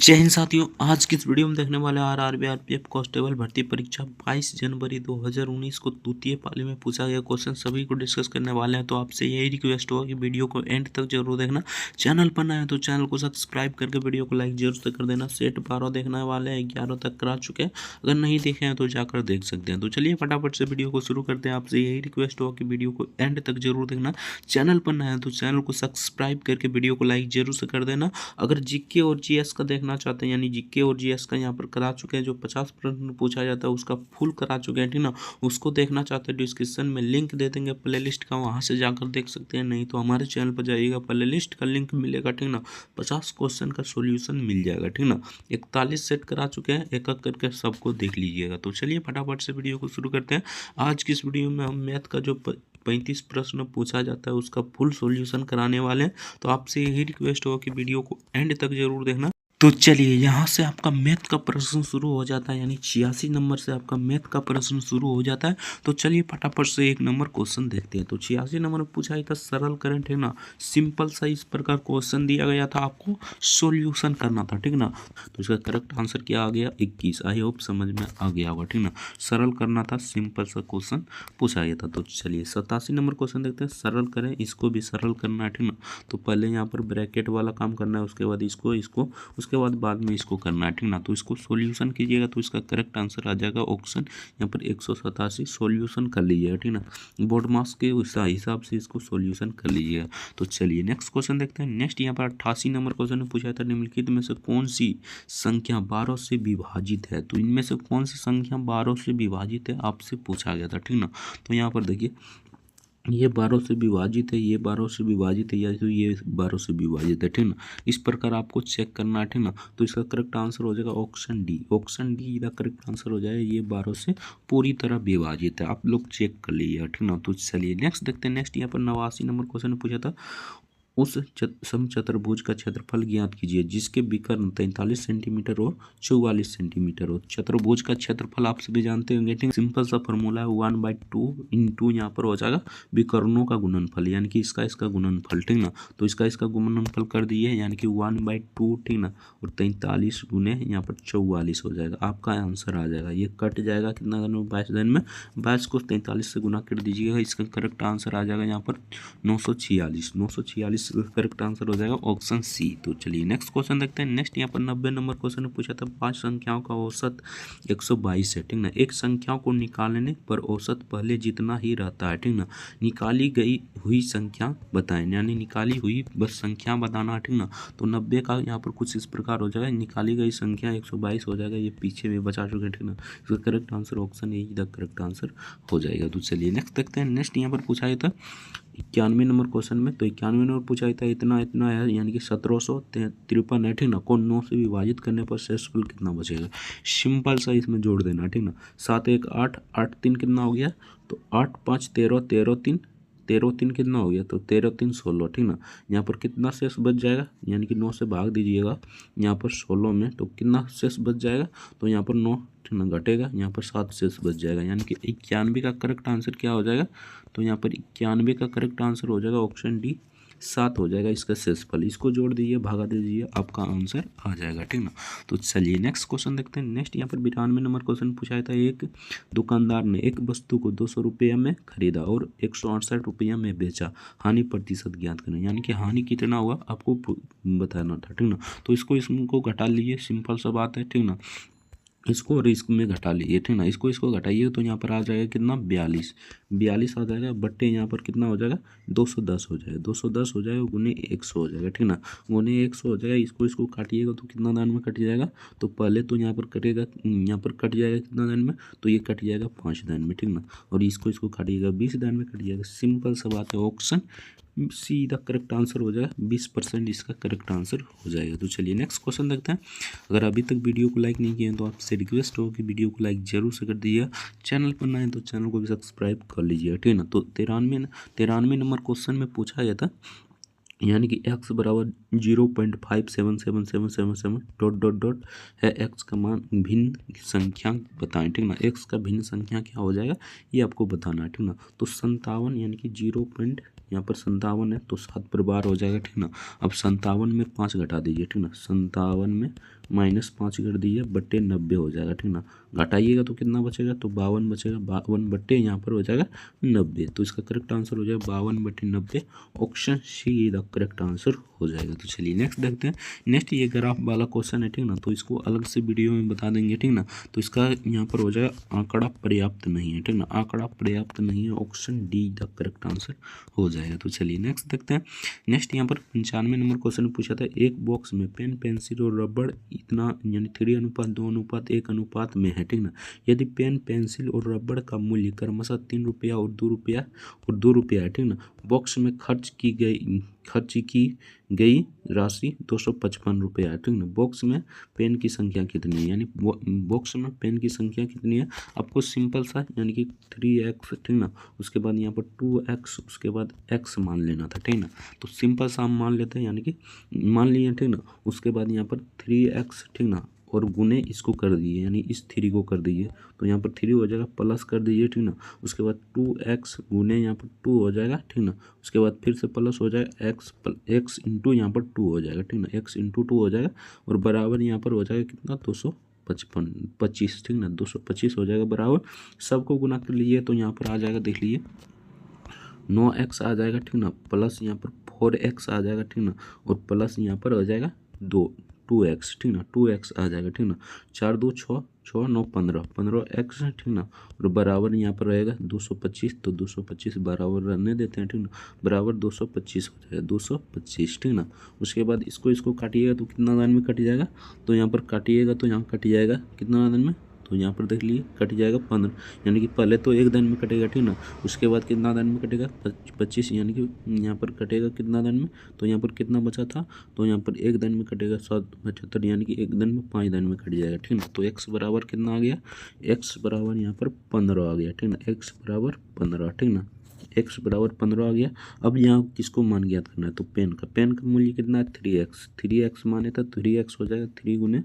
जय हिंद साथियों, आज की इस वीडियो में देखने वाले आरआरबी आरपीएफ कांस्टेबल भर्ती परीक्षा 22 जनवरी 2019 को द्वितीय पाली में पूछा गया क्वेश्चन सभी को डिस्कस करने वाले हैं। तो आपसे यही रिक्वेस्ट होगा कि वीडियो को एंड तक जरूर देखना। चैनल पर नया है तो चैनल को सब्सक्राइब करके वीडियो को लाइक जरूर से कर देना। सेट 12 देखने वाले हैं, 11 तक करा चुके हैं, अगर नहीं देखे हैं तो जाकर देख सकते हैं। तो चलिए फटाफट से वीडियो को शुरू करते हैं। आपसे यही रिक्वेस्ट होगा कि वीडियो को एंड तक जरूर देखना। चैनल पर नया है तो चैनल को सब्सक्राइब करके वीडियो को लाइक जरूर से कर देना। अगर जीके और जीएस का देखना चाहते हैं, यानी जीके और जीएस का यहाँ पर करा चुके हैं, जो 50 प्रश्न पूछा जाता है उसका फुल करा चुके हैं, ठीक ना। उसको देखना चाहते हैं, डिस्क्रिप्शन में लिंक दे देंगे प्लेलिस्ट का, वहाँ से जाकर देख सकते हैं। नहीं तो हमारे चैनल पर जाइएगा, प्लेलिस्ट का लिंक मिलेगा, ठीक ना। 50 क्वेश्चन का सोल्यूशन मिल जाएगा, ठीक ना। 41 सेट करा चुके हैं, एक एक करके सबको देख लीजिएगा। तो चलिए फटाफट से वीडियो को शुरू करते हैं। आज की इस वीडियो में हम मैथ का जो 35 प्रश्न पूछा जाता है उसका फुल सॉल्यूशन कराने वाले हैं। तो आपसे यही रिक्वेस्ट होगा कि वीडियो को एंड तक जरूर देखना। तो चलिए यहाँ से आपका मैथ का प्रश्न शुरू हो जाता है, यानी 86 नंबर से आपका मैथ का प्रश्न शुरू हो जाता है। तो चलिए फटाफट से एक नंबर क्वेश्चन देखते हैं। तो 86 नंबर में पूछा गया था सरल करंट, है ना। सिंपल सा इस प्रकार क्वेश्चन दिया गया था, आपको सॉल्यूशन करना था, ठीक ना। तो इसका करेक्ट आंसर क्या आ गया? 21। आई होप समझ में आ गया होगा, ठीक ना। सरल करना था, सिंपल सा क्वेश्चन पूछा गया था। तो चलिए 87 नंबर क्वेश्चन देखते हैं। सरल करें, इसको भी सरल करना है, ठीक ना। तो पहले यहाँ पर ब्रैकेट वाला काम करना है, उसके बाद इसको उसके बाद में इसको करना है, ठीक ना। तो इसको सॉल्यूशन कीजिएगा तो इसका करेक्ट आंसर आ जाएगा ऑप्शन यहाँ पर 187। सॉल्यूशन कर लीजिएगा, ठीक ना। बोर्ड मार्क्स के हिसाब से इसको सॉल्यूशन कर लीजिएगा। तो चलिए नेक्स्ट क्वेश्चन देखते हैं। नेक्स्ट यहाँ पर 88 नंबर क्वेश्चन में पूछा था निम्नलिखित में से कौन सी संख्या 12 से विभाजित है। तो इनमें से कौन सी संख्या 12 से विभाजित है आपसे पूछा गया था, ठीक ना। तो यहाँ पर देखिए, ये 12 से विभाजित है, ये 12 से विभाजित है, या तो ये 12 से विभाजित है, ठीक ना। इस प्रकार आपको चेक करना है, ठीक ना। तो इसका करेक्ट आंसर हो जाएगा ऑप्शन डी। ऑप्शन डी का करेक्ट आंसर हो जाएगा, ये 12 से पूरी तरह विभाजित है। आप लोग चेक कर लीजिए, ठीक ना। तो चलिए नेक्स्ट देखते हैं। नेक्स्ट यहाँ पर 89 नंबर क्वेश्चन पूछा था, उस समचतुर्भुज का क्षेत्रफल ज्ञात कीजिए जिसके विकर्ण 43 सेंटीमीटर और 44 सेंटीमीटर हो। चतुर्भुज का क्षेत्रफल आप सभी जानते होंगे, ठीक। सिंपल सा फॉर्मूला है 1/2 इंटू यहाँ पर हो जाएगा विकर्णों का गुणनफल, यानी कि इसका गुणनफल, ठीक ना। तो इसका गुणनफल कर दिए, यानी कि 1/2, ठीक ना। और 43 गुने यहाँ पर 44 हो जाएगा, आपका आंसर आ जाएगा। ये कट जाएगा कितना दिन में? 22 दिन में। 22 को 43 से गुना कर दीजिएगा, इसका करेक्ट आंसर आ जाएगा यहाँ पर 946। 946 करेक्ट आंसर हो जाएगा ऑप्शन सी। तो चलिए नेक्स्ट क्वेश्चन देखते हैं। नेक्स्ट यहाँ पर 90 नंबर क्वेश्चन में पूछा था 5 संख्याओं का औसत 122 है, ठीक ना। एक संख्याओं को निकालने पर औसत पहले जितना ही रहता है, ठीक ना। निकाली गई हुई संख्या बताएं, यानी निकाली हुई बस संख्या बताना, ठीक ना। तो 90 का यहाँ पर कुछ इस प्रकार हो जाएगा, निकाली गई संख्या 122 हो जाएगा, ये पीछे में बचा चुके हैं, ठीक ना। इसका correct answer option A the correct answer हो जाएगा। तो चलिए नेक्स्ट देखते हैं। नेक्स्ट यहाँ पर पूछा गया था 91 नंबर क्वेश्चन में। तो 91 नंबर पूछा गया था इतना है, यानी कि 1753 है, ठीक ना, को 9 से विभाजित करने पर शेषफल कितना बचेगा। सिंपल सा इसमें जोड़ देना, ठीक ना। 7 1 8, 8 3 कितना हो गया? तो 8 5 13, 13 3, 13 3 कितना हो गया? तो 13 3 16, ठीक ना। यहाँ पर कितना शेष बच जाएगा, यानी कि 9 से भाग दीजिएगा यहाँ पर 16 में, तो कितना शेष बच जाएगा? तो यहाँ पर 9, ठीक ना, घटेगा, यहाँ पर 7 शेष बच जाएगा, यानी कि 91 का करेक्ट आंसर क्या हो जाएगा? तो यहाँ पर 91 का करेक्ट आंसर हो जाएगा ऑप्शन डी, 7 हो जाएगा इसका शेषफल। इसको जोड़ दीजिए, भागा दीजिए, आपका आंसर आ जाएगा, ठीक ना। तो चलिए नेक्स्ट क्वेश्चन देखते हैं। नेक्स्ट यहाँ पर 92 नंबर क्वेश्चन पूछा था, एक दुकानदार ने एक वस्तु को 200 रुपये में खरीदा और 168 रुपये में बेचा, हानि प्रतिशत ज्ञात करें। यानी कि हानि कितना हुआ आपको बताना था, ठीक ना। तो इसको घटा लीजिए, सिंपल सा बात है, ठीक ना। इसको और इसमें घटा लीजिए, ठीक ना। इसको घटाइए तो यहाँ पर आ जाएगा कितना? 42 आ जाएगा, बट्टे यहाँ पर कितना हो जाएगा? 210 हो जाएगा। 210 हो जाएगा गुने 100 हो जाएगा, ठीक ना। गुने 100 हो जाएगा, इसको काटिएगा तो कितना दान में कट जाएगा? तो पहले तो यहाँ पर कटेगा, यहाँ पर कट जाएगा कितना दान में? तो ये कट जाएगा 5 दान में, ठीक ना। और इसको काटिएगा 20 दान में कट जाएगा। सिंपल सा बात है, option see the correct answer हो जाएगा। 20% इसका करेक्ट आंसर हो जाएगा। तो चलिए नेक्स्ट क्वेश्चन देखते हैं। अगर अभी तक वीडियो को लाइक नहीं किए हैं तो आपसे रिक्वेस्ट हो कि वीडियो को लाइक जरूर से कर दीजिए। चैनल पर नए हैं तो चैनल को भी सब्सक्राइब कर लीजिए, ठीक है ना। तो 93 नंबर क्वेश्चन में पूछा गया था, यानी कि x बराबर 0.57777 डॉट है, x का मान भिन्न संख्या बताएं, ठीक ना। x का भिन्न संख्या क्या हो जाएगा ये आपको बताना है, ठीक ना। तो 57, यानी कि 0 पॉइंट यहाँ पर 57 है तो 7 पर बार हो जाएगा, ठीक ना। अब 57 में 5 घटा दीजिए, ठीक ना। 57 में -5 कर दीजिए बट्टे 90 हो जाएगा, ठीक ना। घटाइएगा तो कितना बचेगा, तो 52 बचेगा, 52 बट्टे यहाँ पर हो जाएगा 90। तो इसका करेक्ट आंसर हो जाएगा 52/90। Option see the correct answer हो जाएगा। तो चलिए नेक्स्ट देखते हैं। नेक्स्ट ये ग्राफ वाला क्वेश्चन है, ठीक ना, तो इसको अलग से वीडियो में बता देंगे, ठीक ना। तो इसका यहाँ पर हो जाएगा आंकड़ा पर्याप्त नहीं है, ठीक ना, आंकड़ा पर्याप्त नहीं है। Option D the correct answer हो जाएगा। तो चलिए नेक्स्ट देखते हैं। नेक्स्ट यहाँ पर 95 नंबर क्वेश्चन पूछा था, एक बॉक्स में पेन, पेंसिल और रबड़ इतना यानी 3:2:1 में है, ठीक ना। यदि पेन, पेंसिल और रबड़ का मूल्य क्रमशः 3 रुपया और 2 रुपया है, ठीक ना। बॉक्स में खर्च की गई राशि 255 रुपया है, ठीक ना। बॉक्स में पेन की संख्या कितनी है, यानी बॉक्स में पेन की संख्या कितनी है, आपको सिंपल सा यानी कि 3x, ठीक ना, उसके बाद यहाँ पर 2x, उसके बाद x मान लेना था, ठीक ना। तो सिंपल सा हम मान लेते हैं, यानी कि मान लिए, ठीक ना। उसके बाद यहाँ पर 3x, ठीक ना, और गुने इसको कर दीजिए, यानी इस 3 को कर दीजिए, तो यहाँ पर 3 हो जाएगा, प्लस कर दीजिए, ठीक ना। उसके बाद 2x गुने यहाँ पर 2 हो जाएगा, ठीक ना। उसके बाद फिर से प्लस हो जाएगा x इंटू यहाँ पर 2 हो जाएगा, ठीक ना, x इंटू 2 हो जाएगा, और बराबर यहाँ पर हो जाएगा कितना, 225, ठीक ना, 225 हो जाएगा बराबर। सबको गुना कर लीजिए तो यहाँ पर आ जाएगा, देख लीजिए 9x आ जाएगा, ठीक ना, प्लस यहाँ पर 4x आ जाएगा, ठीक ना, और प्लस यहाँ पर आ जाएगा 2x, ठीक ना, 2x आ जाएगा, ठीक ना। 4 2 6 6 9 15x, ठीक ना, और बराबर यहाँ पर रहेगा 225, तो 225 बराबर रहने देते हैं, ठीक ना, बराबर 225 हो जाएगा, 225, ठीक ना। उसके बाद इसको काटिएगा तो कितना दान में कट जाएगा, तो यहाँ पर काटिएगा तो यहाँ कट जाएगा कितना दान में, तो यहाँ पर देख लीजिए कट जाएगा 15, यानी कि पहले तो एक दिन में कटेगा, ठीक ना। उसके बाद कितना दिन में कटेगा, 25, यानी कि यहाँ पर कटेगा कितना दिन में, तो यहाँ पर कितना बचा था, तो यहाँ पर एक दिन में कटेगा 775, यानी कि एक दिन में 5 दिन में कट जाएगा, ठीक ना। तो x बराबर कितना आ गया, x बराबर यहाँ पर 15 आ गया, ठीक ना, x बराबर 15, ठीक ना, x बराबर 15 आ गया। अब यहाँ किसको मान ज्ञात करना है, तो पेन का मूल्य कितना है, 3x माने था, 3x हो जाएगा, 3 गुने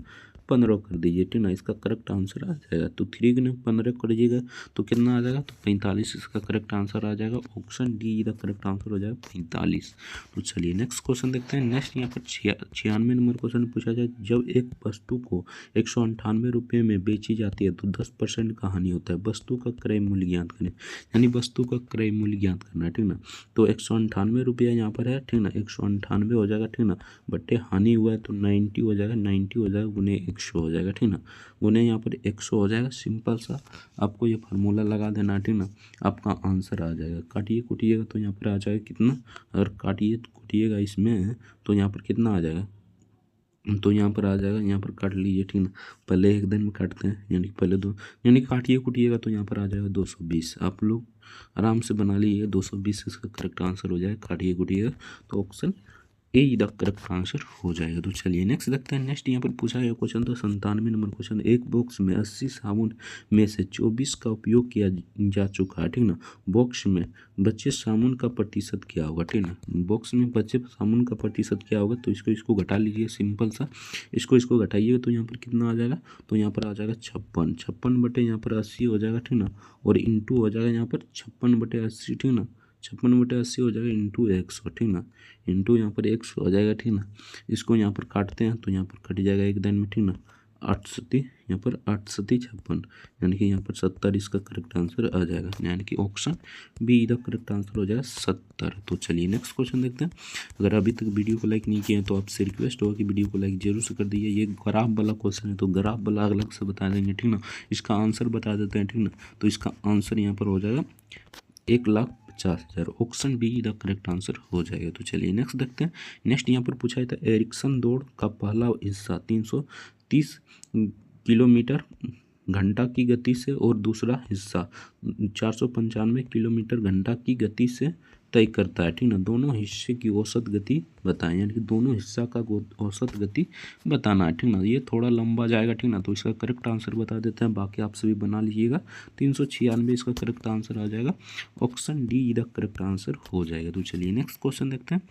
15 कर दीजिए, ठीक ना। इसका करेक्ट आंसर आ जाएगा, तो 3 गुने 15 कर दीजिएगा तो कितना आ जाएगा, तो 45 इसका करेक्ट आंसर आ जाएगा। ऑप्शन डी का करेक्ट आंसर हो जाएगा 45। तो चलिए नेक्स्ट क्वेश्चन देखते हैं। नेक्स्ट यहाँ पर 96 नंबर क्वेश्चन पूछा जाए, जब एक वस्तु को 198 रुपये में बेची जाती है तो 10% का हानि होता है, वस्तु का क्रय मूल्य ज्ञात करें, यानी वस्तु का क्रय मूल्य ज्ञात करना है, ठीक ना। तो 198 रुपया यहाँ पर है, ठीक ना, 198 हो जाएगा, ठीक ना, बट्टे हानि हुआ है तो 90 हो जाएगा, 90 हो जाएगा गुने 100 हो जाएगा, ठीक ना, गुने यहाँ पर 100 हो जाएगा। सिंपल सा आपको ये फार्मूला लगा देना, ठीक ना, आपका आंसर आ जाएगा। काटिए कुटिएगा तो यहाँ पर आ जाएगा कितना, अगर काटिए कुटिएगा इसमें तो यहाँ पर कितना आ जाएगा, तो यहाँ पर आ जाएगा, यहाँ पर काट लीजिए, ठीक ना, पहले एक दिन में काटते हैं, यानी पहले दो, यानी काटिए कुटिएगा तो यहाँ पर आ जाएगा 220। आप लोग आराम से बना लीजिए, 220 इसका करेक्ट आंसर हो जाएगा, काटिए कुटिएगा तो option A the correct answer हो जाएगा। तो चलिए नेक्स्ट देखते हैं। नेक्स्ट यहाँ पर पूछा गया क्वेश्चन था 97 नंबर क्वेश्चन, एक बॉक्स में 80 साबुन में से 24 का उपयोग किया जा चुका है, ठीक ना। बॉक्स में बचे साबुन का प्रतिशत क्या होगा, ठीक ना, बॉक्स में बचे साबुन का प्रतिशत क्या होगा, तो इसको घटा लीजिए, सिंपल सा इसको घटाइएगा तो यहाँ पर कितना आ जाएगा, तो यहाँ पर आ जाएगा 56 बटे यहाँ पर 80 हो जाएगा, ठीक ना, और इंटू हो जाएगा यहाँ पर 56/80, ठीक ना, 56/80 हो जाएगा इंटू 100, ठीक ना, इंटू यहाँ पर 100 हो जाएगा, ठीक ना। इसको यहाँ पर काटते हैं तो यहाँ पर कट जाएगा एक दिन में, ठीक ना, 8 यहाँ पर 8 56, यानी कि यहाँ पर 70 इसका करेक्ट आंसर आ जाएगा, यानी कि option be the correct answer हो जाएगा 70। तो चलिए नेक्स्ट क्वेश्चन देखते हैं। अगर अभी तक वीडियो को लाइक नहीं किया है तो आपसे रिक्वेस्ट होगा कि वीडियो को लाइक जरूर से कर दीजिए। ये ग्राफ वाला क्वेश्चन है तो ग्राफ वाला अलग से बता देंगे, ठीक ना, इसका आंसर बता देते हैं, ठीक ना। तो इसका आंसर यहाँ पर हो जाएगा 1,50,000। Option be the correct answer हो जाएगा। तो चलिए नेक्स्ट देखते हैं। नेक्स्ट यहाँ पर पूछा था, एरिक्सन दौड़ का पहला हिस्सा 330 किलोमीटर घंटा की गति से और दूसरा हिस्सा 495 किलोमीटर घंटा की गति से तय करता है, ठीक ना। दोनों हिस्से की औसत गति बताएं, यानी कि दोनों हिस्सा का औसत गति बताना है, ठीक ना। ये थोड़ा लंबा जाएगा, ठीक ना, तो इसका करेक्ट आंसर बता देते हैं, बाकी आप सभी बना लीजिएगा। 396 इसका करेक्ट आंसर आ जाएगा। Option D the correct answer हो जाएगा। तो चलिए नेक्स्ट क्वेश्चन देखते हैं।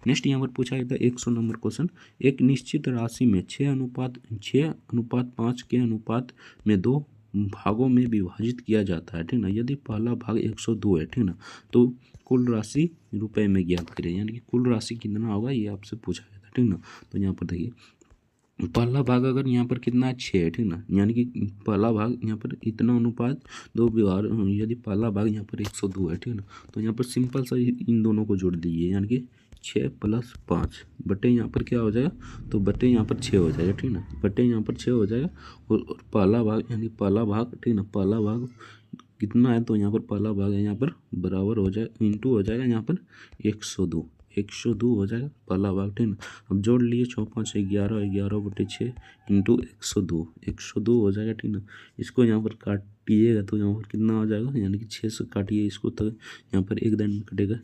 नेक्स्ट यहाँ पर पूछा गया था 100 नंबर क्वेश्चन, एक निश्चित राशि में 6:5 के अनुपात में 2 भागों में विभाजित किया जाता है, ठीक ना। यदि पहला भाग 102 है, ठीक ना, तो कुल राशि रुपए में ज्ञात करें, यानी कि कुल राशि कितना होगा ये आपसे पूछा गया था, ठीक ना। तो यहाँ पर देखिए पहला भाग अगर यहाँ पर कितना है 6 है, ठीक ना, यानी कि पहला भाग यहाँ पर इतना अनुपात दो व्यवहार, यदि पहला भाग यहाँ पर 102 है, ठीक ना, तो यहाँ पर सिंपल सा इन दोनों को जोड़ दीजिए, यानी कि 6 + 5 बटे यहाँ पर क्या हो जाएगा, तो बटे यहाँ पर 6 हो जाएगा, ठीक ना, बटे यहाँ पर 6 हो जाएगा। और पहला भाग यानी पहला भाग, ठीक ना, पहला भाग कितना है, तो यहाँ पर पहला भाग है यहाँ पर बराबर हो जाएगा, इंटू हो जाएगा यहाँ पर 102, 102 हो जाएगा पहला भाग, ठीक ना। अब जोड़ लिए 6 × 5 = 11, 11/6 इंटू 102, 102 हो जाएगा, ठीक ना। इसको यहाँ पर काटिएगा तो यहाँ पर कितना हो जाएगा, यानी कि 6 से काटिए इसको, तो यहाँ पर एक दिन में कटेगा,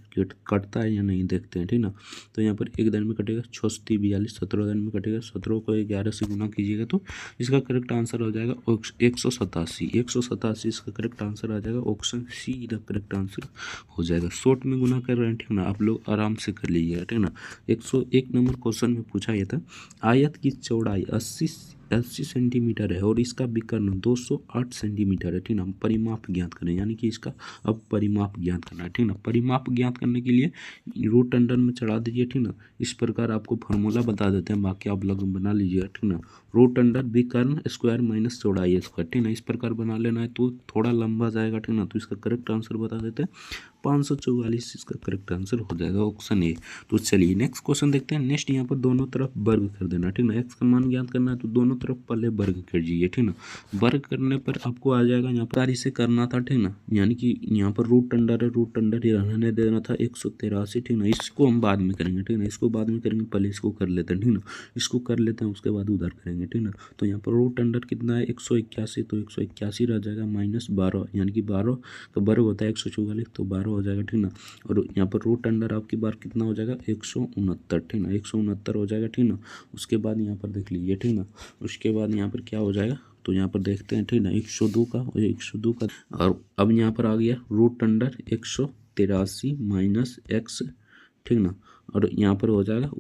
कटता है या नहीं देखते हैं, ठीक ना। तो यहाँ पर एक दिन में कटेगा, 6 × 3 = 42, 17 दिन में कटेगा, 17 को 11 से गुना कीजिएगा तो इसका करेक्ट आंसर हो जाएगा 187, 187 इसका करेक्ट आंसर आ जाएगा। Option see the correct answer हो जाएगा। शॉर्ट में गुना कर रहे हैं, ठीक ना, आप लोग आराम से कर लीजिएगा, ठीक ना। 101 नंबर क्वेश्चन में पूछा यह था, आयत की चौड़ाई 80 सेंटीमीटर है और इसका विकर्ण 208 सेंटीमीटर है, ठीक ना। परिमाप ज्ञात करें, यानी कि इसका अब परिमाप ज्ञात करना है, ठीक ना। परिमाप ज्ञात करने के लिए रूट अंडर में चढ़ा दीजिए, ठीक ना। इस प्रकार आपको फार्मूला बता देते हैं, बाकी आप लोग बना लीजिएगा, ठीक ना। रूट अंडर विकर्ण स्क्वायर माइनस चौड़ाई स्क्वायर, ठीक ना, इस प्रकार बना लेना है, तो थोड़ा लंबा जाएगा, ठीक ना। तो इसका करेक्ट आंसर बता देते हैं 544 इसका करेक्ट आंसर हो जाएगा, ऑप्शन ए। तो चलिए नेक्स्ट क्वेश्चन देखते हैं। नेक्स्ट यहाँ पर दोनों तरफ वर्ग कर देना, ठीक ना। एक्स का मान ज्ञात करना है तो दोनों तरफ पहले वर्ग कर दीजिए, ठीक ना। वर्ग करने पर आपको आ जाएगा, यहाँ पर इसे करना था, ठीक ना, यानी कि यहाँ पर रूट अंडर है, रूट अंडर ही रहने देना था 183, ठीक ना। इसको हम बाद में करेंगे, ठीक ना, इसको बाद में करेंगे, पहले इसको कर लेते हैं, ठीक ना। इसको कर लेते हैं, उसके बाद उधर करेंगे, ठीक ना। तो यहाँ पर रूट अंडर कितना है 181, तो 181 रह जाएगा -12, यानी कि 12 का वर्ग होता है 144, तो 12 हो जाएगा, ठीक ना। और यहाँ पर रूट अंडर आपकी बार कितना हो जाएगा 169, ठीक ना, 169 हो जाएगा, ठीक ना। उसके बाद यहाँ पर देख लीजिए, ठीक ना, उसके बाद यहाँ पर क्या हो जाएगा, तो यहाँ पर देखते हैं, ठीक ना, 102 का और 102 का, और अब यहाँ पर आ गया रूट अंडर 183 माइनस एक्स, ठीक ना। और यहाँ पर हो जाएगा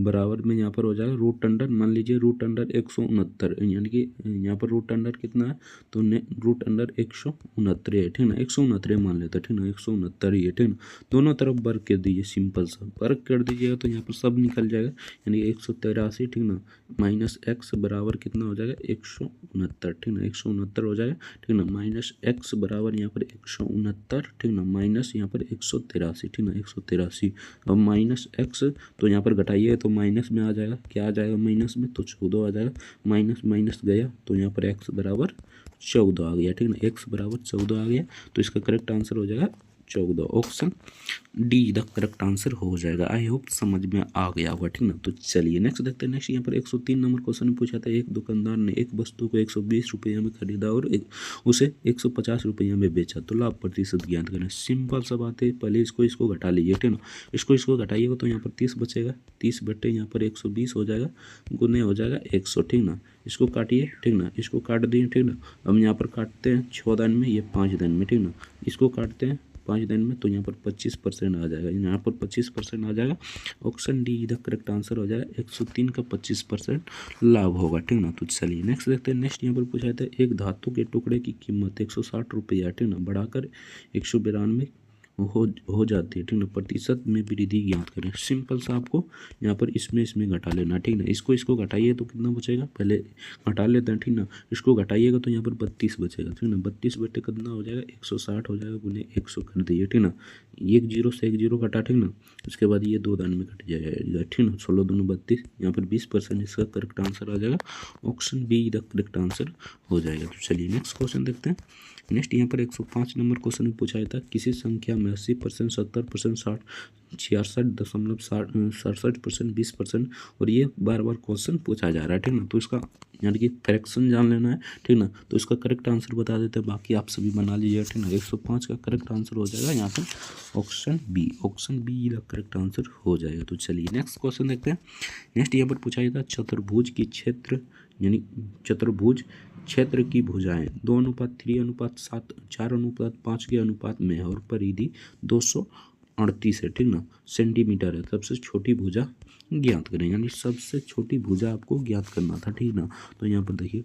बराबर में, यहाँ पर हो जाएगा रूट अंडर, मान लीजिए रूट अंडर 169, यानी कि यहाँ पर रूट अंडर कितना है, तो रूट अंडर 169 है, ठीक ना, 169 मान लेते हैं, ठीक ना, 169 ही है, ठीक ना। दोनों तरफ वर्ग कर दीजिए, सिंपल सा वर्ग कर दीजिएगा तो यहाँ पर सब निकल जाएगा, यानी 183, ठीक ना, माइनस एक्स बराबर कितना हो जाएगा 169, ठीक ना, 169 हो जाएगा, ठीक ना, माइनस एक्स बराबर यहाँ पर 169, ठीक ना, माइनस यहाँ पर 183, ठीक ना, 183। अब माइनस एक्स तो यहाँ पर घटाइए तो माइनस में आ जाएगा, क्या आ जाएगा माइनस में, तो 14 आ जाएगा, माइनस माइनस गया तो यहाँ पर एक्स बराबर 14 आ गया, ठीक ना, एक्स बराबर 14 आ गया, तो इसका करेक्ट आंसर हो जाएगा 14, option D the correct answer हो जाएगा। आई होप समझ में आ गया होगा, ठीक ना। तो चलिए नेक्स्ट देखते हैं। नेक्स्ट यहाँ पर 103 नंबर क्वेश्चन में पूछा था, एक दुकानदार ने एक वस्तु को 120 रुपये में खरीदा और उसे 150 रुपये में बेचा, तो लाभ प्रतिशत ज्ञात करें। सिंपल सा बात है, पहले इसको घटा लीजिए, ठीक ना, इसको घटाइएगा तो यहाँ पर 30 बचेगा, 30 बटे यहाँ पर 120 हो जाएगा, गुने हो जाएगा 100, ठीक ना। इसको काटिए, ठीक ना, इसको काट दिए, ठीक ना। अब यहाँ पर काटते हैं 6 दिन में, ये 5 दिन में, ठीक ना, इसको काटते हैं 5 दिन में, तो यहाँ पर 25% आ जाएगा, यहाँ पर 25% आ जाएगा, ऑप्शन डी इधर करेक्ट आंसर हो जाएगा, 103 का 25% लाभ होगा, ठीक ना। तो चलिए नेक्स्ट देखते हैं। नेक्स्ट यहाँ पर पूछा था, एक धातु के टुकड़े की कीमत 160 रुपये, ठीक ना, बढ़ाकर 192 हो जाती है, ठीक ना, प्रतिशत में वृद्धि ज्ञात करें। सिंपल सा आपको यहाँ पर इसमें घटा लेना, ठीक ना, इसको घटाइए तो कितना बचेगा, पहले घटा लेते हैं, ठीक ना, इसको घटाइएगा तो यहाँ पर 32 बचेगा, ठीक ना, 32 बटे कितना हो जाएगा 160 हो जाएगा, गुने 100 कर दीजिए, ठीक ना, एक जीरो से एक जीरो कटा, ठीक ना, उसके बाद ये 2 दान में कट जाएगा, ठीक ना, 16 दूनी 32, यहाँ पर 20% इसका करेक्ट आंसर आ जाएगा, option be the correct answer हो जाएगा। तो चलिए नेक्स्ट क्वेश्चन देखते हैं। नेक्स्ट यहाँ पर 105 नंबर क्वेश्चन में पूछा था, किसी संख्या में 80%, 70%, 60, 66.67%, 20%, और ये बार बार क्वेश्चन पूछा जा रहा है, ठीक ना। तो इसका यानी कि फ्रैक्शन जान लेना है, ठीक ना, तो इसका करेक्ट आंसर बता देते हैं, बाकी आप सभी बना लीजिएगा, ठीक ना। 105 का करेक्ट आंसर हो जाएगा यहाँ पर ऑप्शन बी, ऑप्शन बी का करेक्ट आंसर हो जाएगा। तो चलिए नेक्स्ट क्वेश्चन देखते हैं। नेक्स्ट यहाँ पर पूछा था, चतुर्भुज की क्षेत्र यानी चतुर्भुज क्षेत्र की भुजाएं 2:3:7, 4:5 के अनुपात में है और परिधि 238 है, ठीक ना, सेंटीमीटर है। सबसे छोटी भुजा ज्ञात करें, यानी सबसे छोटी भुजा आपको ज्ञात करना था, ठीक ना। तो यहाँ पर देखिए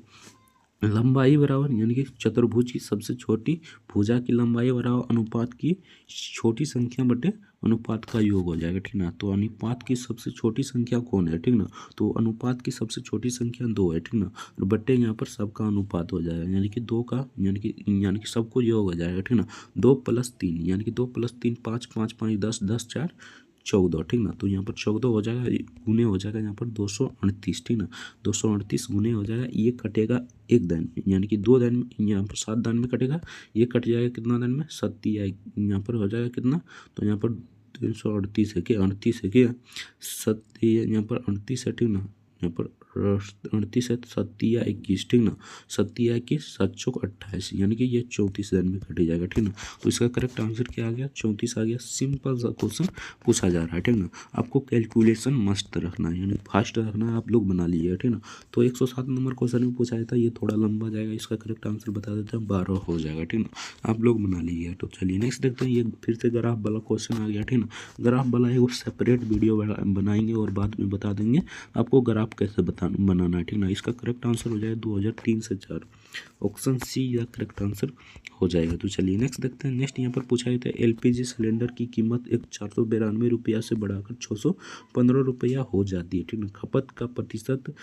लंबाई बराबर यानी कि चतुर्भुज की सबसे छोटी भुजा की लंबाई बराबर अनुपात की छोटी संख्या बटे अनुपात का योग हो जाएगा, ठीक ना। तो अनुपात की सबसे छोटी संख्या कौन है, ठीक ना। तो अनुपात की सबसे छोटी संख्या 2 है, ठीक ना। और बटे यहाँ पर सबका अनुपात हो जाएगा यानी कि 2 का यानी कि सबको योग हो जाएगा, ठीक ना। 2 + 3 यानी कि 2 + 3 5, 5 5 10, 10 4 14, ठीक ना। तो यहाँ पर 14 हो जाएगा, गुने हो जाएगा यहाँ पर 238, ठीक ना। 238 गुने हो जाएगा, ये कटेगा एक दान में यानी कि 2 दान में, यहाँ पर 7 दान में कटेगा, ये कट जाएगा कितना दान में 27, यहाँ पर हो जाएगा कितना, तो यहाँ पर 338 है कि 38 है कि 7, यहाँ पर 38 है, ठीक ना। यहाँ पर 38 है, 7 ठीक ना। 7 7 चौक 28 यानी कि ये 34 दान में कटे जाएगा, ठीक ना। तो इसका करेक्ट आंसर क्या आ गया, 34 आ गया। सिंपल सा क्वेश्चन पूछा जा रहा है, ठीक ना। आपको कैलकुलेशन मस्त रखना है यानी फास्ट रखना है, आप लोग बना लीजिए, ठीक ना। तो 107 नंबर क्वेश्चन में पूछा था, ये थोड़ा लंबा जाएगा, इसका करेक्ट आंसर बता देते हैं 12 हो जाएगा, ठीक ना। आप लोग बना लीजिए। तो चलिए नेक्स्ट देखते हैं, ये फिर से ग्राफ वाला क्वेश्चन आ गया, ठीक ना। ग्राफ वाला है वो सेपरेट वीडियो बनाएंगे और बाद में बता देंगे आपको ग्राफ कैसे बनाना है, ठीक ना। इसका करेक्ट आंसर हो जाएगा 2003 से 4, ऑप्शन सी या करेक्ट आंसर हो जाएगा। तो चलिए नेक्स्ट देखते हैं। नेक्स्ट यहाँ पर पूछा गया था एलपीजी सिलेंडर की कीमत 492 रुपया से बढ़ाकर 615 रुपया हो जाती है, ठीक ना। खपत का प्रतिशत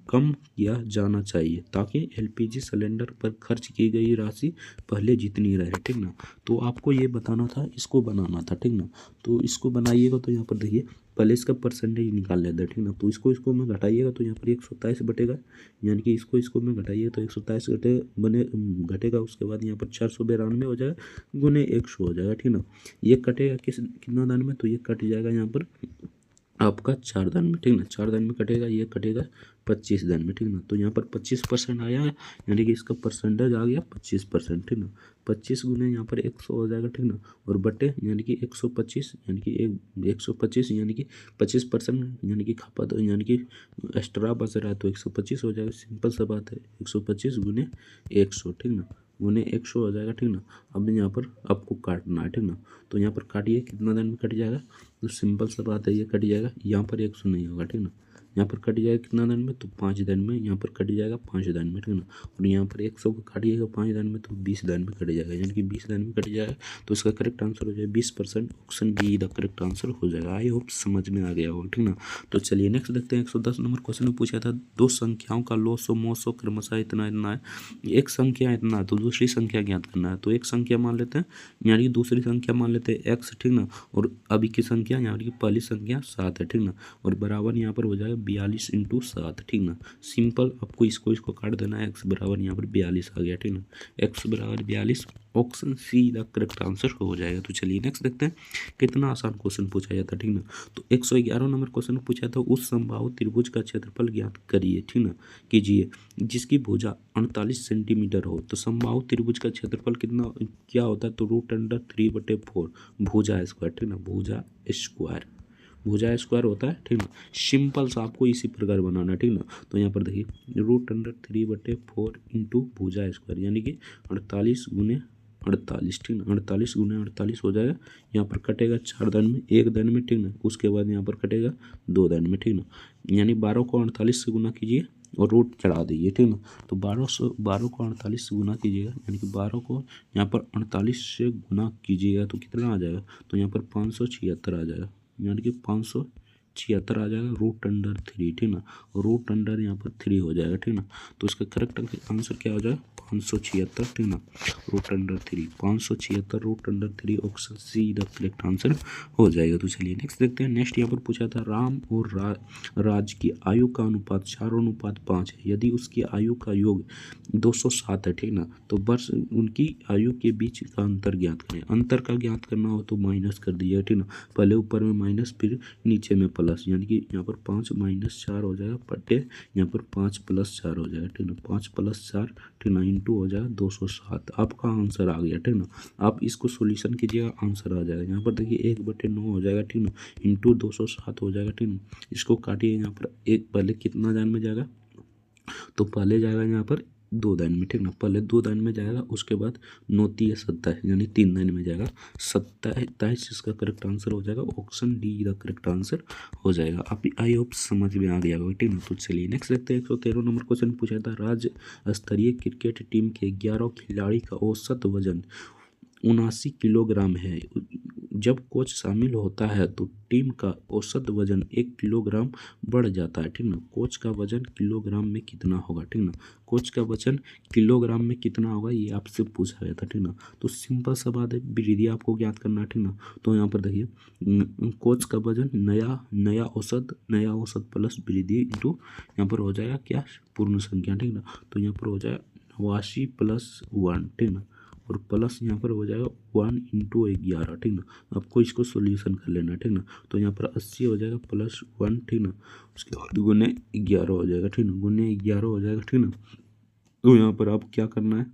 कम किया जाना चाहिए ताकि एलपीजी सिलेंडर पर खर्च की गई राशि पहले जितनी रहे, ठीक ना। तो आपको ये बताना था, इसको बनाना था, ठीक ना। तो इसको बनाइएगा तो यहाँ पर देखिए पहले इसका परसेंटेज निकाल लेते हैं, ठीक ना। तो इसको में घटाइएगा तो यहाँ पर 127 बटेगा यानी कि इसको में घटाइएगा तो 127 घटेगा। उसके बाद यहाँ पर 492 हो जाएगा गुने 100 हो जाएगा, ठीक ना। ये कटेगा कितना दान में, तो ये कट जाएगा यहाँ पर आपका 4 दान में, ठीक ना। 4 दान में कटेगा, ये कटेगा 25 दान में, ठीक ना। तो यहाँ पर 25% आया है यानी कि इसका परसेंटेज आ गया 25%, ठीक ना। 25 गुने यहाँ पर 100 हो जाएगा, ठीक ना। और बटे यानी कि 125 यानी कि 125 यानी कि 25% यानी कि खपत यानी कि एक्स्ट्रा बच रहा है तो 125 हो जाएगा। सिंपल सा बात है, 125 गुने 100, ठीक ना, गुने 100 हो जाएगा, ठीक ना। अब यहाँ पर आपको काटना है, ठीक ना। तो यहाँ पर काटिए कितना दान में कट जाएगा, तो सिंपल सा बात है, ये कट जाएगा, यहाँ पर 100 नहीं होगा, ठीक ना। यहाँ पर कट जाएगा कितना दान में, तो 5 दान में, यहाँ पर कट जाएगा 5 दान में, ठीक ना। और यहाँ पर 100 को काटिएगा 5 दान में तो 20 दान में कट जाएगा यानी कि 20 दान में कट जाएगा। तो इसका करेक्ट आंसर हो जाएगा 20%, option be the correct answer हो जाएगा। आई होप समझ में आ गया होगा, ठीक ना। तो चलिए नेक्स्ट देखते हैं। 110 नंबर क्वेश्चन में पूछा था दो संख्याओं का लॉ 100 क्रमशः इतना इतना है। एक संख्या इतना है तो दूसरी संख्या ज्ञात करना है। तो एक संख्या मान लेते हैं यानी कि दूसरी संख्या मान लेते हैं x, ठीक ना। और अभी की संख्या यानी कि पहली संख्या 7 है, ठीक ना। और बराबर यहाँ पर हो जाएगा 42 × 7, ठीक ना। सिंपल आपको इसको काट देना है, x बराबर यहाँ पर 42 आ गया, ठीक ना। x बराबर 42, option see the correct answer हो जाएगा। तो चलिए नेक्स्ट देखते हैं, कितना आसान क्वेश्चन पूछा जाता है, ठीक ना। तो 111 नंबर क्वेश्चन पूछा था उस समबाहु त्रिभुज का क्षेत्रफल ज्ञात करिए, ठीक ना, कीजिए जिसकी भुजा 48 सेंटीमीटर हो। तो समबाहु त्रिभुज का क्षेत्रफल कितना क्या होता है, तो √3/4 भुजा स्क्वायर, ठीक ना। भुजा स्क्वायर होता है, ठीक ना। सिंपल सा आपको इसी प्रकार बनाना है, ठीक ना। तो यहाँ पर देखिए √3/4 इंटू भुजा स्क्वायर यानी कि 48 गुने 48, ठीक ना। 48 गुने 48 हो जाएगा। यहाँ पर कटेगा 4 दान में, 1 दान में, ठीक ना। उसके बाद यहाँ पर कटेगा 2 दान में, ठीक ना। यानी 12 को 48 से गुना कीजिए और रूट चढ़ा दीजिए, ठीक ना। तो 12 को 48 से गुना कीजिएगा यानी कि 12 को यहाँ पर 48 से गुना कीजिएगा तो कितना आ जाएगा, तो यहाँ पर 576 आ जाएगा यानी कि 576 आ जाएगा √3, ठीक ना। √3 यहाँ पर 3 हो जाएगा, ठीक ना। तो इसका करेक्ट आंसर क्या हो जाएगा 576, ठीक ना। √3 576 √3, option see the correct answer हो जाएगा। तो चलिए नेक्स्ट देखते हैं। नेक्स्ट यहाँ पर पूछा था राम और राज की आयु का अनुपात 4:5 है। यदि उसकी आयु का योग 207 है, ठीक ना, तो वर्ष उनकी आयु के बीच का अंतर ज्ञात करें। अंतर का ज्ञात करना हो तो माइनस कर दीजिए, ठीक ना। पहले ऊपर में माइनस फिर नीचे में प्लस यानी कि यहाँ पर 5 - 4 हो जाएगा बटे यहाँ पर 5 + 4 हो जाएगा, ठीक ना। 5 + 4, ठीक ना, इंटू हो जाएगा 207। आपका आंसर आ गया, ठीक ना। आप इसको सोल्यूशन कीजिएगा, आंसर आ जाएगा। यहाँ पर देखिए 1/9 हो जाएगा, ठीक ना, इंटू 207 हो जाएगा, ठीक ना। इसको काटिए, यहाँ पर एक पहले कितना दान में जाएगा, तो पहले जाएगा यहाँ पर 2 लाइन में, ठीक ना। पहले 2 लाइन में जाएगा, उसके बाद 9 तिया 27 यानी 3 लाइन में जाएगा। 27 इसका करेक्ट आंसर हो जाएगा। Option D the correct answer हो जाएगा। आप आई होप समझ में आ गया होगा, ठीक ना। तो चलिए नेक्स्ट देखते हैं। 113 नंबर क्वेश्चन पूछा था, राज्य स्तरीय क्रिकेट टीम के 11 खिलाड़ी का औसत वजन 79 किलोग्राम है। जब कोच शामिल होता है तो टीम का औसत वजन 1 किलोग्राम बढ़ जाता है, ठीक ना। कोच का वजन किलोग्राम में कितना होगा, ठीक ना। कोच का वजन किलोग्राम में कितना होगा ये आपसे पूछा गया था, ठीक ना। तो सिंपल सा बात है, वृद्धि आपको ज्ञात करना है, ठीक ना। तो यहाँ पर देखिए कोच का वजन नया औसत प्लस वृद्धि इंटू यहाँ पर हो जाएगा क्या, पूर्ण संख्या, ठीक ना। तो यहाँ पर हो जाएगा 89 + 1, ठीक ना। और प्लस यहाँ पर हो जाएगा 1 × 11, ठीक ना। आपको इसको सोल्यूशन कर लेना, ठीक ना। तो यहाँ पर 80 हो जाएगा + 1, ठीक ना। उसके बाद गुने 11 हो जाएगा, ठीक ना। गुने 11 हो जाएगा, ठीक ना। तो यहाँ पर आप क्या करना है,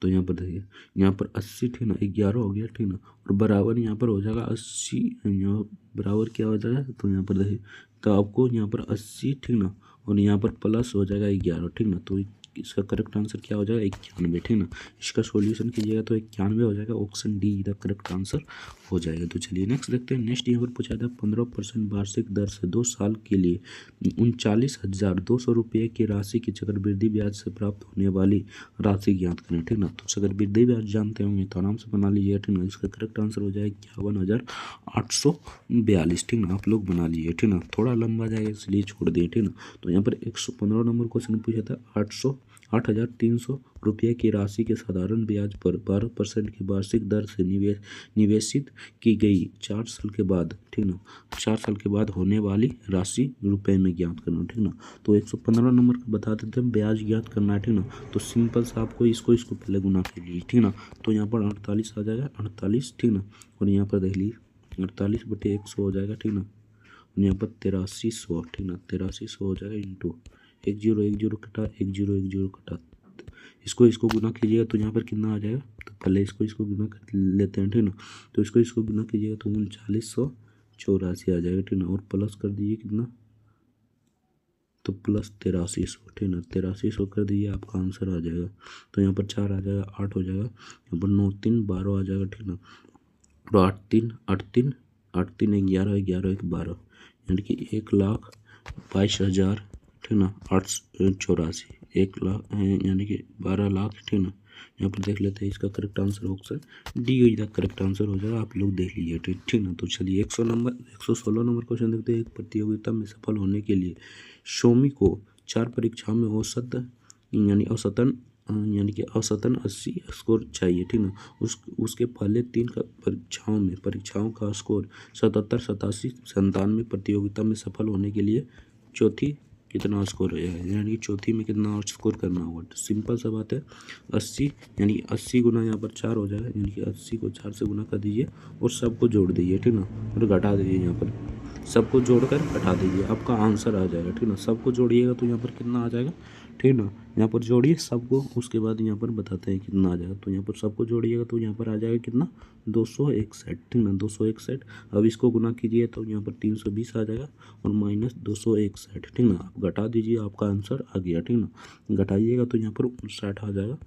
तो यहाँ पर देखिए यहाँ पर 80, ठीक ना, 11 हो गया, ठीक ना। और बराबर यहाँ पर हो जाएगा 80, यहाँ बराबर क्या हो जाएगा, तो यहाँ पर देखिए तो आपको यहाँ पर 80, ठीक ना। और यहाँ पर प्लस हो जाएगा 11, ठीक ना। तो इसका करेक्ट आंसर क्या हो जाएगा, 91, ठीक ना। इसका सॉल्यूशन कीजिएगा तो 91 हो जाएगा। Option D the correct answer हो जाएगा। तो चलिए नेक्स्ट देखते हैं। नेक्स्ट यहाँ पर पूछा था 15% वार्षिक दर से 2 साल के लिए 39,200 रुपये की राशि की चक्रवृद्धि ब्याज से प्राप्त होने वाली राशि ज्ञात करें, ठीक ना। तो चक्रवृद्धि ब्याज जानते होंगे तो आराम से बना लीजिए, ठीक ना। इसका करेक्ट आंसर हो जाएगा 51,842, ठीक ना। आप लोग बना लीजिए, ठीक ना। थोड़ा लंबा जाएगा इसलिए छोड़ दिए, ठीक ना। तो यहाँ पर 115 नंबर क्वेश्चन पूछा था, 8,300 रुपये की राशि के साधारण ब्याज पर 12% की वार्षिक दर से निवेशित की गई 4 साल के बाद, ठीक ना। 4 साल के बाद होने वाली राशि रुपए में ज्ञात करना, ठीक ना। तो 115 नंबर का बता देते हैं, ब्याज ज्ञात करना है, ठीक ना। तो सिंपल से आपको इसको पहले गुना कीजिए, ठीक ना। तो यहाँ पर 48 आ जाएगा, 48, ठीक ना। और यहाँ पर देख लीजिए 48/100 हो जाएगा, ठीक ना। और यहाँ पर 8300, ठीक ना, 8300 हो जाएगा इंटू 1010 कटा 1010 कटा, इसको गुना कीजिएगा तो यहाँ पर कितना आ जाएगा। तो पहले इसको गुना कर लेते हैं, ठीक ना। तो इसको गुना कीजिएगा तो 3984 आ जाएगा, ठीक ना। और प्लस कर दीजिए कितना, तो + 8300, ठीक ना। 8300 कर दीजिए, आपका आंसर आ जाएगा। तो यहाँ पर 4 आ जाएगा, 8 हो जाएगा, यहाँ पर 9 3 12 आ जाएगा, ठीक ना। और 8 3 8 3 8 3 11 11 1 12 यानी कि 1,22,000, ठीक ना। 884 1 लाख यानी कि 12 लाख, ठीक ना। यहाँ पर देख लेते हैं इसका करेक्ट आंसर ऑप्शन डी का करेक्ट आंसर हो जाएगा। आप लोग देख लीजिए, ठीक ना। तो चलिए 116 नंबर क्वेश्चन देखते हैं। एक प्रतियोगिता में सफल होने के लिए शोमी को 4 परीक्षाओं में औसतन 80 स्कोर चाहिए, ठीक ना। उसके पहले 3 परीक्षाओं का स्कोर 77 87 97 प्रतियोगिता में सफल होने के लिए चौथी कितना स्कोर हो जाएगा, यानी कि चौथी में कितना स्कोर करना होगा। तो सिंपल सा बात है, 80 यानी कि 80 गुना यहाँ पर 4 हो जाएगा, यानी कि 80 को 4 से गुना कर दीजिए और सबको जोड़ दीजिए, ठीक ना। और घटा दीजिए, यहाँ पर सबको जोड़कर घटा दीजिए, आपका आंसर आ जाएगा, ठीक ना। सबको जोड़िएगा तो यहाँ पर कितना आ जाएगा, ठीक ना। यहाँ पर जोड़िए सबको, उसके बाद यहाँ पर बताते हैं कितना आ जाएगा। तो यहाँ पर सबको जोड़िएगा तो यहाँ पर आ जाएगा कितना, 261, ठीक ना, 261। अब इसको गुना कीजिए तो यहाँ पर 320 आ जाएगा और माइनस 261, ठीक ना। आप घटा दीजिए, आपका आंसर आ गया, ठीक ना। घटाइएगा तो यहाँ पर 59 आ जाएगा।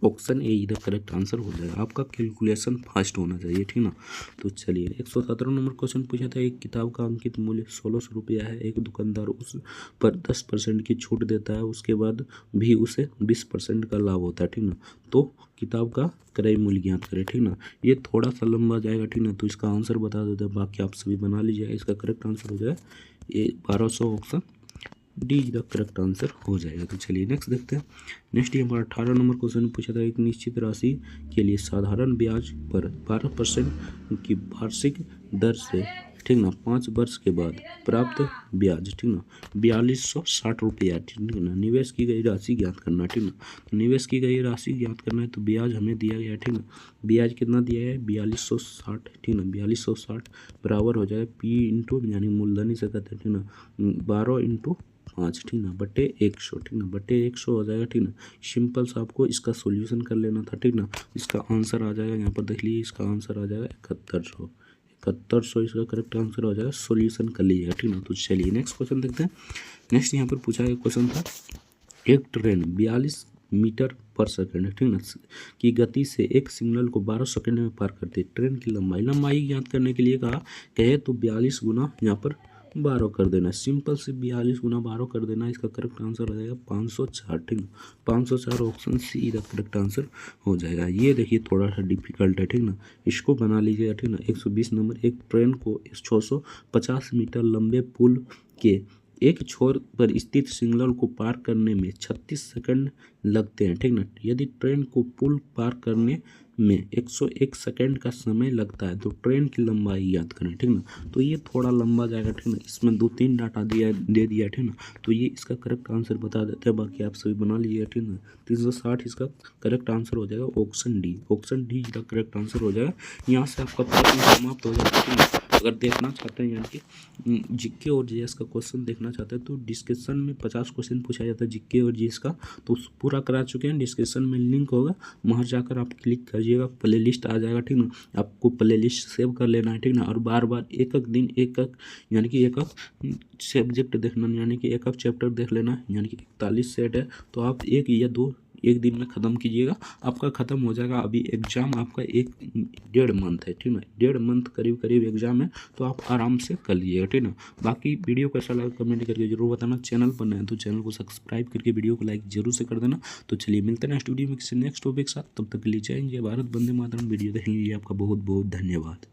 ऑप्शन ए इधर करेक्ट आंसर हो जाएगा। आपका कैलकुलेशन फास्ट होना चाहिए, ठीक ना। तो चलिए 117 नंबर क्वेश्चन पूछा था, एक किताब का अंकित मूल्य 1600 रुपया है। एक दुकानदार उस पर 10% की छूट देता है, उसके बाद भी उसे 20% का लाभ होता है, ठीक ना। तो किताब का क्रय मूल्य ज्ञात करें, ठीक ना। ये थोड़ा सा लंबा जाएगा, ठीक ना। तो इसका आंसर बता देते हैं, बाकी आप सभी बना लीजिएगा। इसका करेक्ट आंसर हो जाएगा ये 1200, option D the correct answer हो जाएगा। तो चलिए नेक्स्ट देखते हैं। नेक्स्ट ये हमारा 18 नंबर क्वेश्चन पूछा था, एक निश्चित राशि के लिए साधारण ब्याज पर 12% की वार्षिक दर से, ठीक ना, 5 वर्ष के बाद प्राप्त ब्याज, ठीक ना, 4260 रुपया, ठीक ना। निवेश की गई राशि ज्ञात करना, ठीक ना। तो निवेश की गई राशि ज्ञात करना है तो ब्याज हमें दिया गया है, ठीक ना। ब्याज कितना दिया है, 4260, ठीक ना। 4260 बराबर हो जाएगा P इंटू यानी मूलधन से कहते हैं, ठीक ना, 12 × 5, ठीक ना, बटे 100, ठीक ना, बटे 100 हो जाएगा, ठीक ना। सिंपल सा आपको इसका सॉल्यूशन कर लेना था, ठीक ना। इसका आंसर आ जाएगा, यहाँ पर देख लीजिए, इसका आंसर आ जाएगा 7100 इसका करेक्ट आंसर हो जाएगा। सॉल्यूशन कर लीजिएगा, ठीक ना। तो चलिए नेक्स्ट क्वेश्चन देखते हैं। नेक्स्ट यहाँ पर पूछा गया क्वेश्चन था, एक ट्रेन 42 मीटर पर सेकंड है, ठीक ना, की गति से एक सिग्नल को 12 सेकंड में पार करती है। ट्रेन की लंबाई ज्ञात करने के लिए कहे तो 42 गुना यहाँ पर 12 कर देना, सिंपल से 42 गुना 12 कर देना। इसका करेक्ट आंसर हो जाएगा 504, ठीक ना, 504 ऑप्शन सी इसका करेक्ट आंसर हो जाएगा। ये देखिए थोड़ा सा डिफिकल्ट है, ठीक ना, इसको बना लीजिएगा, ठीक ना। 120 नंबर, एक ट्रेन को 650 मीटर लंबे पुल के एक छोर पर स्थित सिग्नल को पार करने में 36 सेकंड लगते हैं, ठीक ना। यदि ट्रेन को पुल पार करने में 101 सेकंड का समय लगता है तो ट्रेन की लंबाई याद करें, ठीक ना। तो ये थोड़ा लंबा जाएगा, ठीक ना, इसमें 2-3 डाटा दे दिया, ठीक ना। तो ये इसका करेक्ट आंसर बता देते हैं, बाकी आप सभी बना लीजिए, ठीक ना। 360 इसका करेक्ट आंसर हो जाएगा, ऑप्शन डी। ऑप्शन डी इसका करेक्ट आंसर हो जाएगा। यहाँ से आपका प्रश्न समाप्त हो जाएगा, ठीक ना। अगर देखना चाहते हैं यानी कि जीके और जीएस का क्वेश्चन देखना चाहते हैं तो डिस्कशन में 50 क्वेश्चन पूछा जाता है जीके और जीएस का, तो पूरा करा चुके हैं। डिस्कशन में लिंक होगा, वहाँ जाकर आप क्लिक करिएगा, प्ले लिस्ट आ जाएगा, ठीक ना। आपको प्ले लिस्ट सेव कर लेना है, ठीक ना। और बार बार एक दिन एक यानी कि एक सब्जेक्ट देखना, यानी कि एक चैप्टर देख लेना, यानी कि 41 सेट है तो आप एक दिन में ख़त्म कीजिएगा, आपका ख़त्म हो जाएगा। अभी एग्ज़ाम आपका 1-1.5 मंथ है, ठीक ना, 1.5 मंथ करीब एग्ज़ाम है, तो आप आराम से कर लीजिएगा, ठीक ना। बाकी वीडियो कैसा लगा कमेंट करके जरूर बताना। चैनल पर नए हैं तो चैनल को सब्सक्राइब करके वीडियो को लाइक जरूर से कर देना। तो चलिए मिलते हैं नेक्स्ट वीडियो में किसी नेक्स्ट टॉपिक के साथ, तब तक के लिए जय हिंद, जय भारत, वंदे मातरम। वीडियो देखने के लिए आपका बहुत बहुत धन्यवाद।